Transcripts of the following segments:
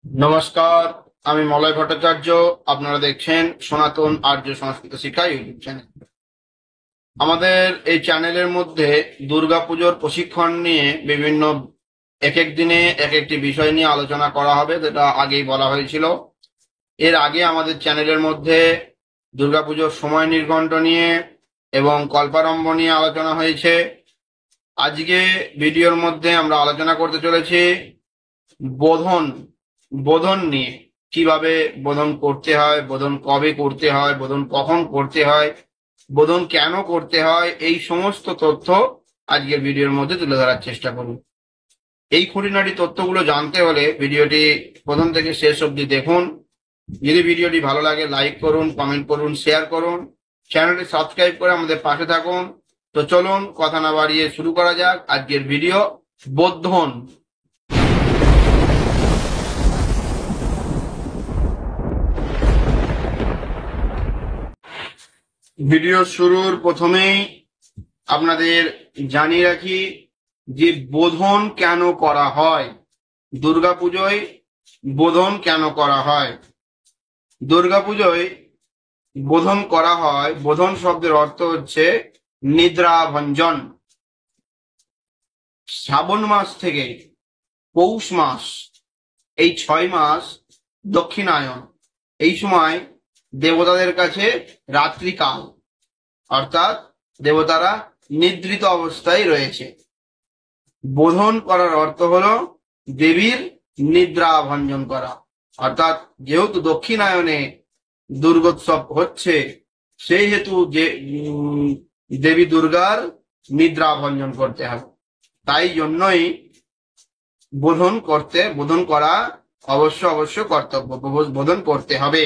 নমস্কার, আমি মলয় ভট্টাচার্য। আপনারা দেখছেন সনাতন আর্য সংস্কৃত শিক্ষা ইউটিউব চ্যানেল। আমাদের এই চ্যানেলের মধ্যে দুর্গাপুজোর প্রশিক্ষণ নিয়ে বিভিন্ন এক এক দিনে এক একটি বিষয় নিয়ে আলোচনা করা হবে, যেটা আগেই বলা হয়েছিল। এর আগে আমাদের চ্যানেলের মধ্যে দুর্গাপুজোর সময় নির্ঘণ্ট নিয়ে এবং কল্পারম্ভ নিয়ে আলোচনা হয়েছে। আজকে ভিডিওর মধ্যে আমরা আলোচনা করতে চলেছি বোধন বোধন নিয়ে। কিভাবে বোধন করতে হয়, বোধন কবে করতে হয়, বোধন কখন করতে হয়, বোধন কেন করতে হয়, এই সমস্ত তথ্য আজকের ভিডিওর মধ্যে তুলে ধরার চেষ্টা করুন। এই খুঁটিনাটি তথ্যগুলো জানতে হলে ভিডিওটি প্রথম থেকে শেষ অবধি দেখুন। যদি ভিডিওটি ভালো লাগে লাইক করুন, কমেন্ট করুন, শেয়ার করুন, চ্যানেলটি সাবস্ক্রাইব করে আমাদের পাশে থাকুন। তো চলুন কথা না বাড়িয়ে শুরু করা যাক আজকের ভিডিও। বোধন। ভিডিও শুরুর প্রথমেই আপনাদের জানিয়ে রাখি যে বোধন কেন করা হয়, দুর্গাপুজোয় বোধন কেন করা হয়। দুর্গাপুজোয় বোধন করা হয়, বোধন শব্দের অর্থ হচ্ছে নিদ্রা ভঞ্জন। শ্রাবণ মাস থেকে পৌষ মাস, এই 6 মাস দক্ষিণায়ন। এই সময় দেবতাদের কাছে রাত্রিকাল, অর্থাৎ দেবতারা নিদ্রিত অবস্থায় রয়েছে। বোধন করার অর্থ হলো দেবীর নিদ্রা ভঞ্জন করা, অর্থাৎ যেহেতু দক্ষিণায়নে দুর্গোৎসব হচ্ছে, সেই হেতু যে দেবী দুর্গার নিদ্রা ভঞ্জন করতে হবে। তাই জন্যই বোধন করা অবশ্য কর্তব্য, বোধন করতে হবে।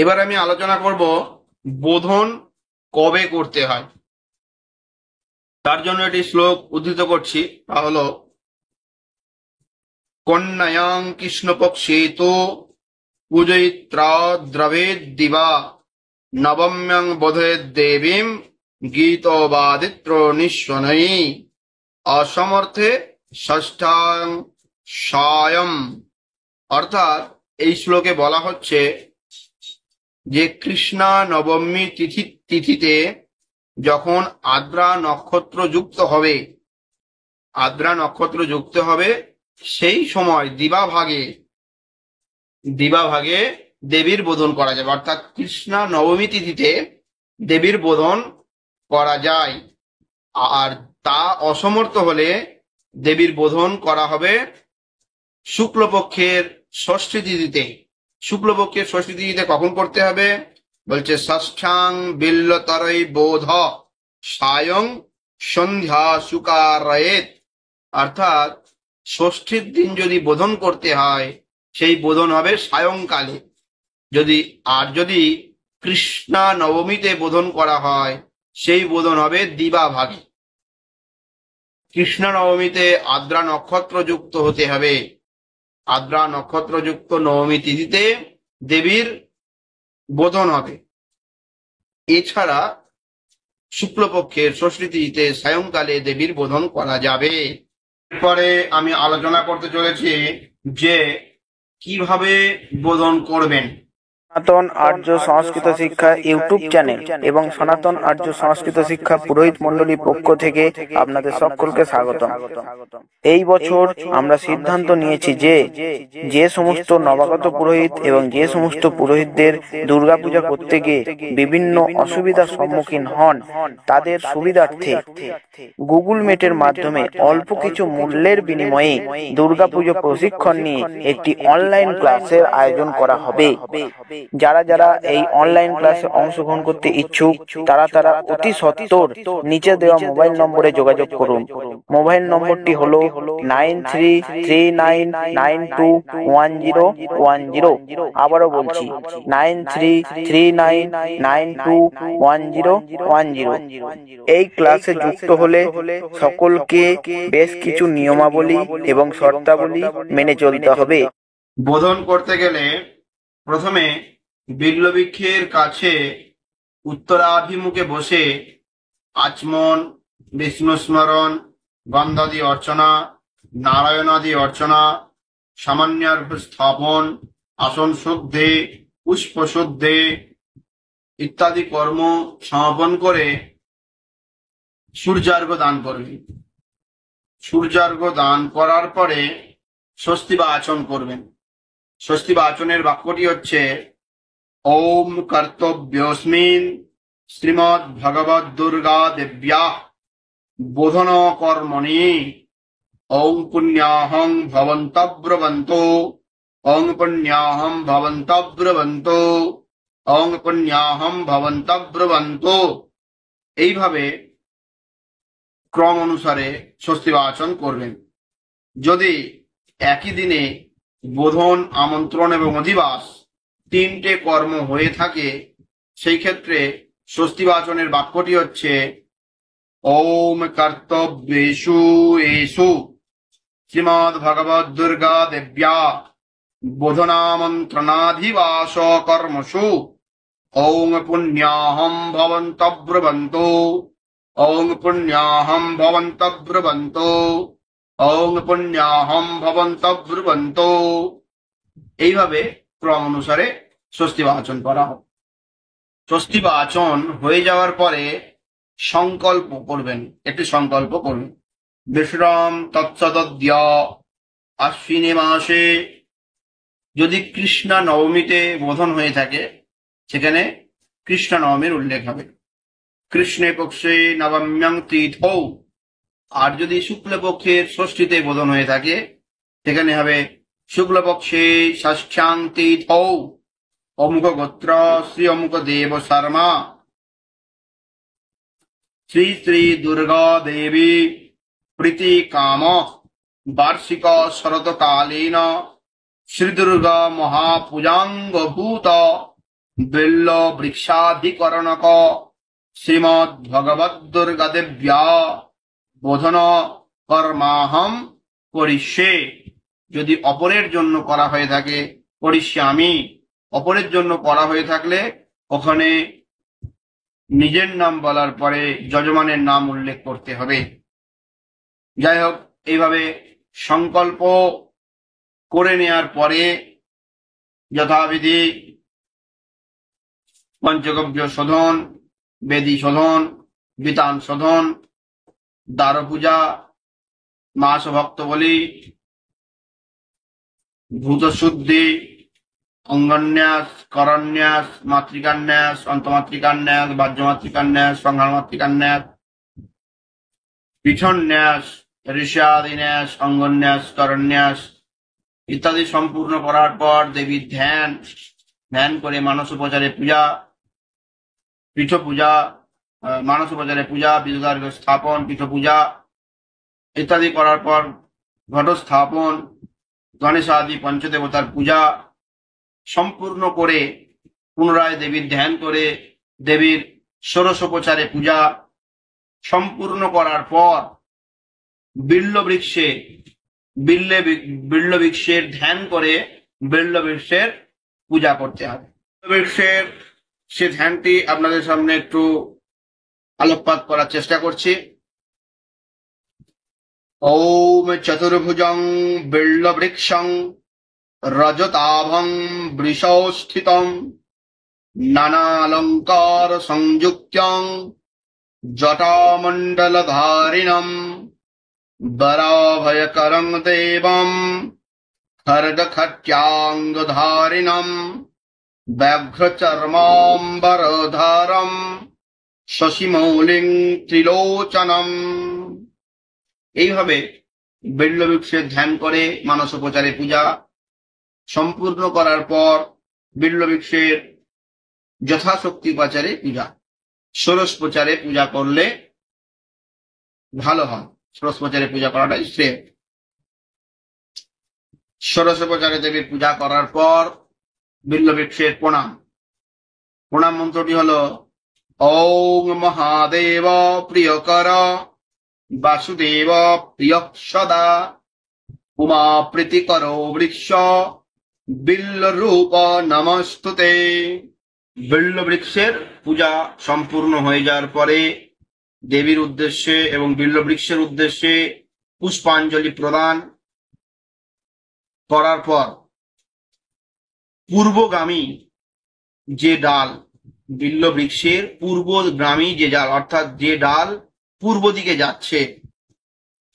এবার আমি আলোচনা করব বোধন কবে করতে হয়। তার জন্য একটি শ্লোক উদ্ধৃত করছি, তা হলো কন্যায়াং কৃষ্ণপক্ষে তো পূজয়িত্রা দ্রবেদ দিবা নবম্যং বোধয়েদ দেবীম গীতবাদিত্র নিঃস্বনয়ী অসমর্থে ষষ্ঠাং সায়ম। অর্থাৎ এই শ্লোকে বলা হচ্ছে যে কৃষ্ণা নবমী তিথিতে যখন আদ্রা নক্ষত্র যুক্ত হবে, সেই সময় দিবাভাগে দেবীর বোধন করা যাবে। অর্থাৎ কৃষ্ণা নবমী তিথিতে দেবীর বোধন করা যায়। আর তা অসমর্থ হলে দেবীর বোধন করা হবে শুক্লপক্ষের ষষ্ঠী তিথিতে। শুক্লপক্ষের ষষ্ঠী তিথিতে কখন করতে হবে বলছে, ষষ্ঠাং বিল্লতরৈ বোধ সায়ং সন্ধ্যা সুকারয়েত। অর্থাৎ ষষ্ঠীর দিন যদি বোধন করতে হয়, সেই বোধন হবে সায়ংকালে। যদি কৃষ্ণা নবমীতে বোধন করা হয়, সেই বোধন হবে দিবাভাগে। কৃষ্ণা নবমীতে আদ্রা নক্ষত্র যুক্ত হতে হবে। আদ্রা নক্ষত্র যুক্ত নবমী তিথিতে দেবীর বোধন হবে। এছাড়া শুক্লপক্ষের ষষ্ঠী তিথিতে সায়ংকালে দেবীর বোধন করা যাবে। পরে আমি আলোচনা করতে চলেছি যে কিভাবে বোধন করবেন। সনাতন আর্য সংস্কৃত শিক্ষা ইউটিউব চ্যানেল এবং সনাতন আর্য সংস্কৃত শিক্ষা পুরোহিত মণ্ডলীর পক্ষ থেকে আপনাদের সকলকে স্বাগত। এই বছর আমরা সিদ্ধান্ত নিয়েছি যে সমস্ত নবাগত পুরোহিত এবং যে সমস্ত পুরোহিতদের দুর্গাপূজা করতে গিয়ে বিভিন্ন অসুবিধার সম্মুখীন হন, তাদের সুবিধার্থে গুগল মিটের মাধ্যমে অল্প কিছু মূল্যের বিনিময়ে দুর্গাপুজো প্রশিক্ষণ নিয়ে একটি অনলাইন ক্লাসের আয়োজন করা হবে। যারা যারা এই অনলাইন ক্লাসে অংশগ্রহণ করতে ইচ্ছুক, তারা অতি সত্বর নিচে দেওয়া মোবাইল নম্বরে যোগাযোগ করুন। মোবাইল নম্বরটি হলো 9339921010। আবারও বলছি 9339921010। এই ক্লাসে যুক্ত হলে সকলকে বেশ কিছু নিয়মাবলী এবং শর্তাবলী মেনে চলতে হবে। বোধন করতে গেলে প্রথমে বিল্লবৃক্ষের কাছে উত্তরাভিমুখে বসে আচমন, বিষ্ণু স্মরণ, গন্ধাদি অর্চনা, নারায়ণাদি অর্চনা, সামান্যার্ঘ স্থাপন, আসন শুদ্ধে, পুষ্প শুদ্ধে ইত্যাদি কর্ম সমাপন করে সূর্যার্ঘ্য দান করবেন। সূর্যার্ঘ্য দান করার পরে স্বস্তি বা আচন করবেন। স্বস্তি বা আচনের বাক্যটি হচ্ছে ওম কর্তব্যস্মিন শ্রীমদ্ ভগবদ দুর্গা দেব্যা বোধন কর্মণি ওং পুণ্যাহং ভবন্তব্রবন্তো ওং পুণ্যাহং ভবন্তব্রবন্তো ওং পুণ্যাহং ভবন্তব্রবন্তো। এইভাবে ক্রম অনুসারে স্বস্তি বা আচন করবেন। যদি একই দিনে বোধন, আমন্ত্রণ এবং অধিবাস তিনটে কর্ম হয়ে থাকে, সেই ক্ষেত্রে স্বস্তি বা আচনের বাক্যটি হচ্ছে ওম কর্তব্যেষু এষু শ্রীমদ্ ভগবদ দুর্গা দেব্যা বোধনামন্ত্রণাধিবাস কর্মসু ওং পুণ্যাহং ভবন্তব্রবন্তো ওং পুণ্যাহং ভবন্তব্রবন্তো ওং পুণ্যাহং ভবন্তব্রবন্তো। এইভাবে ক্রম অনুসারে স্বস্তি বা আচন করা হয়। স্বস্তি বা আচন হয়ে যাওয়ার পরে সংকল্প করবেন। একটি সংকল্প করবেন। বিশ্রাম তৎসদ্য আশ্বিনী মাসে, যদি কৃষ্ণা নবমীতে বোধন হয়ে থাকে সেখানে কৃষ্ণ নবমীর উল্লেখ হবে। কৃষ্ণে পক্ষে নবম্যাং তিথৌ, আর যদি শুক্লপক্ষের ষষ্ঠীতে বোধন হয়ে থাকে সেখানে হবে শুক্লপক্ষে ষষ্ঠ্যাং তিথৌ অমুক গোত্র শ্রী অমুক দেব শর্মা শ্রী শ্রী দুর্গা দেবী প্রীতি কাম বার্ষিক শরৎকালীন শ্রী দুর্গা মহাপূজাঙ্গভূত বিল্ল বৃক্ষাধিকরণক শ্রীমদ্ ভগবদ দুর্গা দেব্যা বোধন কর্মাহম করিষ্যে। যদি অপরের জন্য করা হয়ে থাকে করিষ্যামি, অপরের জন্য করা হয়ে থাকলে ওখানে নিজের নাম বলার পরে যজমানের নাম উল্লেখ করতে হবে। যাই হোক, এইভাবে সংকল্প করে নেয়ার পরে যথাবিধি পঞ্চগব্য শোধন, বেদী শোধন, বিতান শোধন, দ্বার পূজা, মাস ভক্ত বলি, ভূতশুদ্ধি, অঙ্গন্যাস, করন্যাস, মাতৃকান্যাস, অন্তমাতৃকান্যাস, বাহ্যমাতৃকান্যাস, সংহারমাতৃকান্যাস, পীঠন্যাস, ঋষাদিন্যাস, অঙ্গন্যাস, করন্যাস ইত্যাদি সম্পূর্ণ করার পর দেবীর ধ্যান করে মানসোপচারে পূজা, পীঠ পূজা, মানসোপচারে পূজা, বিদ্যুদার্ঘ্য স্থাপন, পীঠ পূজা ইত্যাদি করার পর ঘট স্থাপন, গণেশ আদি পঞ্চদেবতার পূজা সম্পূর্ণ করে পুনরায় দেবীর ধ্যান করে দেবীর ষোড়শোপচারে পূজা সম্পূর্ণ করার পর বিল্ল বৃক্ষের ধ্যান করে বিল্ল বৃক্ষের পূজা করতে হবে। বৃক্ষের সে ধ্যানটি আপনাদের সামনে একটু আলোকপাত করার চেষ্টা করছি। ওম চতুর্ভুজং বিল্ল বৃক্ষং রজতাভং বৃষস্থিতং নানালঙ্কার সংযুক্তং জটামণ্ডলধারিণম বরাভয়করং দেবম খর্গখট্যাঙ্গধারিণম ব্যাঘ্রচর্মাম্বরধরম শশীমৌলিং ত্রিলোচনম। এইভাবে বিল্লবৃক্ষের ধ্যান করে মানসোপচারে পূজা সম্পূর্ণ করার পর বিল্লবৃক্ষের যথাশক্তি উপাচারে পূজা, ষোড়শোপচারে পূজা করলে ভালো হয়। ষোড়শোপচারে পূজা করাটাই শ্রেয়। ষোড়শোপচারে দেবীর পূজা করার পর বিল্লবৃক্ষের প্রণাম মন্ত্রটি হলো ওং মহাদেব প্রিয়কর বাসুদেব প্রিয় সদা উমা প্রীতিকর বৃক্ষ বিল্ল রূপ নমস্তুতে। বিল্ল বৃক্ষের পূজা সম্পূর্ণ হয়ে যাওয়ার পরে দেবীর উদ্দেশ্যে এবং বিল্ল বৃক্ষের উদ্দেশ্যে পুষ্পাঞ্জলি প্রদান, করার পর পূর্বগামী যে ডাল, বিল্ব বৃক্ষের পূর্বগামী যে ডাল, অর্থাৎ যে ডাল পূর্ব দিকে যাচ্ছে,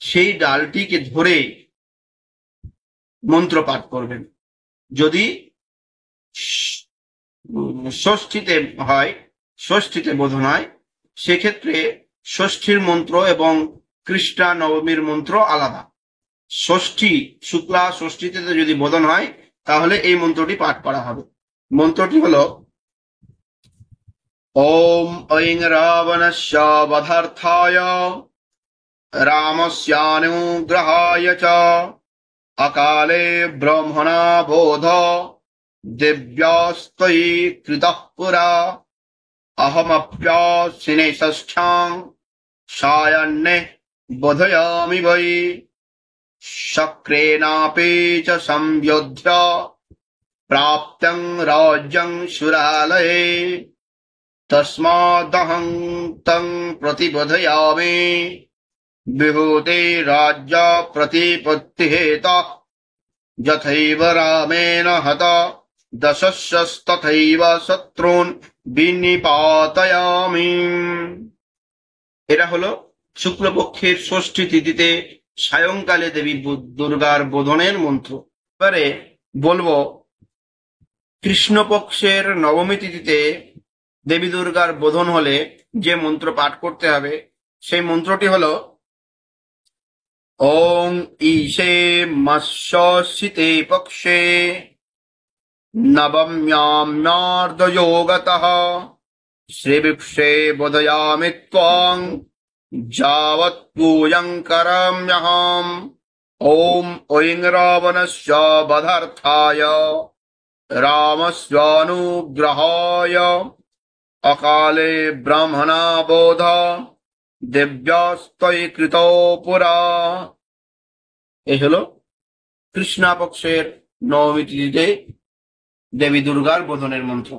সেই ডালটিকে ধরে মন্ত্র পাঠ করবেন। যদি ষষ্ঠীতে হয়, ষষ্ঠীতে বোধন হয়, সেক্ষেত্রে ষষ্ঠীর মন্ত্র এবং কৃষ্ণা নবমীর মন্ত্র আলাদা। ষষ্ঠী, শুক্লা ষষ্ঠীতে যদি বোধন হয়, তাহলে এই মন্ত্রটি পাঠ করা হবে। মন্ত্রটি হলো ওম ঐং রাবণস্য বধার্থায় রামস্যানুগ্রহায় চ অকালে ব্রহ্মণা বোধ দিব্যাস্তয়ী কৃতঃ পুরা অহমপ্যাসিনে ষষ্ঠাং সায়ান্নে বোধয়ামি বৈ শক্রেণাপি চ সংযোধ্য প্রাপ্তং রাজ্যং সুরালয়ে তস্মাদহং তং প্রতিবোধয়ামি বিভূতে রাজ্য প্রতিপত্তিহেতঃ যথৈব রামেণ হত দশস্যস্তথৈব শত্রুন বিনিপাতয়ামি। এটা হলো শুক্লপক্ষের ষষ্ঠী তিথিতে সায়ংকালে দেবী দুর্গার বোধনের মন্ত্র। এবারে বলবো কৃষ্ণপক্ষের নবমী তিথিতে দেবী দুর্গার বোধন হলে যে মন্ত্র পাঠ করতে হবে, সেই মন্ত্রটি হলো ওং ঈশে মৎস্যশীতে পক্ষে নবম্যাম্যার্ধযোগতঃ শ্রীবৃক্ষে বোধয়ামি ত্বং যাবৎ পূজং করাম্যহম। ওম ঐং রাবণস্য বধার্থায় রামস্যানুগ্রহায় অকালে ব্রহ্মণা বোধ দিব্যাস্তয়ী কৃতো পুরা। এই হলো কৃষ্ণপক্ষের নবমী তিথিতে দেবী দুর্গার বোধনের মন্ত্র।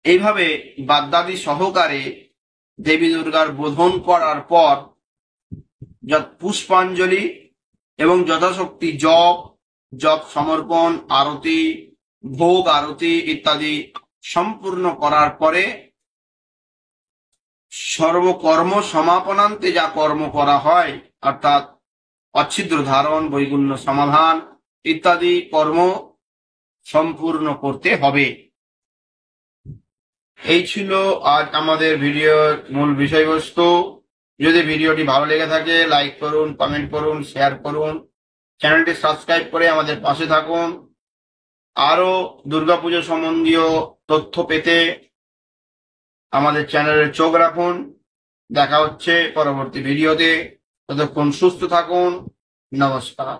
এইভাবে বাদ্যাদি সহকারে দেবী দুর্গার বোধন করার পর পুষ্পাঞ্জলি এবং যথাশক্তি জপ সমর্পণ, আরতি, ভোগ আরতি ইত্যাদি সম্পূর্ণ করার পরে সর্বকর্ম সমাপনান্তে যা কর্ম করা হয়, অর্থাৎ অচ্ছিদ্র ধারণ, বৈগুণ্য সমাধান ইত্যাদি কর্ম সম্পূর্ণ করতে হবে। এই ছিল আজ আমাদের ভিডিওর মূল বিষয়বস্তু। যদি ভিডিওটি ভালো লেগে থাকে লাইক করুন, কমেন্ট করুন, শেয়ার করুন, চ্যানেলটি সাবস্ক্রাইব করে আমাদের পাশে থাকুন। আরো দুর্গাপুজো সম্বন্ধীয় তথ্য পেতে আমাদের চ্যানেলে চোখ রাখুন। দেখা হচ্ছে পরবর্তী ভিডিওতে। ততক্ষণ সুস্থ থাকুন। নমস্কার।